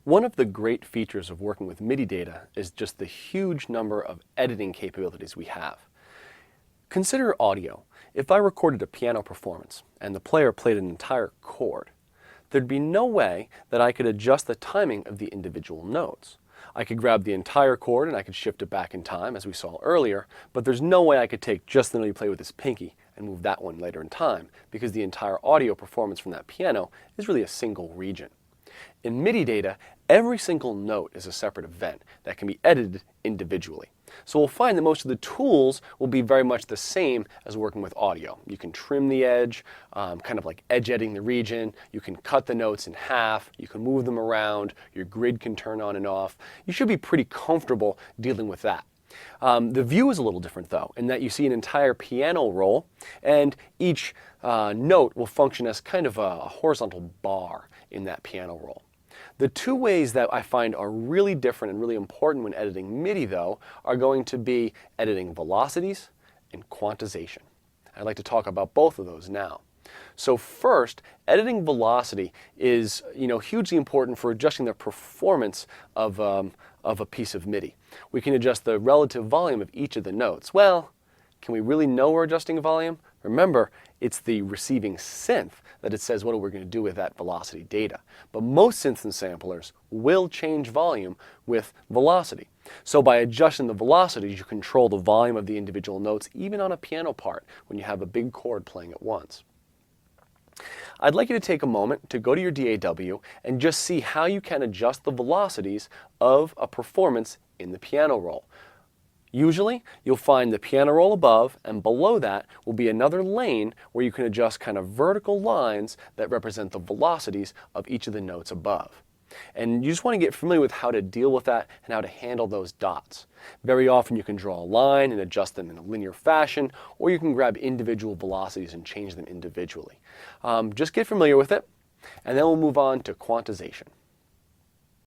One of the great features of working with MIDI data is just the huge number of editing capabilities we have. Consider audio. If I recorded a piano performance and the player played an entire chord, there'd be no way that I could adjust the timing of the individual notes. I could grab the entire chord and I could shift it back in time, as we saw earlier, but there's no way I could take just the note he played with his pinky and move that one later in time, because the entire audio performance from that piano is really a single region. In MIDI data, every single note is a separate event that can be edited individually. So we'll find that most of the tools will be very much the same as working with audio. You can trim the edge, kind of like edge editing the region. You can cut the notes in half. You can move them around. Your grid can turn on and off. You should be pretty comfortable dealing with that. The view is a little different though, in that you see an entire piano roll, and each note will function as kind of a horizontal bar in that piano roll. The two ways that I find are really different and really important when editing MIDI though are going to be editing velocities and quantization. I'd like to talk about both of those now. So first, editing velocity is hugely important for adjusting the performance of a piece of MIDI. We can adjust the relative volume of each of the notes. Well, can we really know we're adjusting volume? Remember, it's the receiving synth that it says what we're going to do with that velocity data. But most synths and samplers will change volume with velocity. So by adjusting the velocities, you control the volume of the individual notes, even on a piano part when you have a big chord playing at once. I'd like you to take a moment to go to your DAW and just see how you can adjust the velocities of a performance in the piano roll. Usually, you'll find the piano roll above, and below that will be another lane where you can adjust kind of vertical lines that represent the velocities of each of the notes above. And you just want to get familiar with how to deal with that and how to handle those dots. Very often you can draw a line and adjust them in a linear fashion, or you can grab individual velocities and change them individually. Just get familiar with it, and then we'll move on to quantization.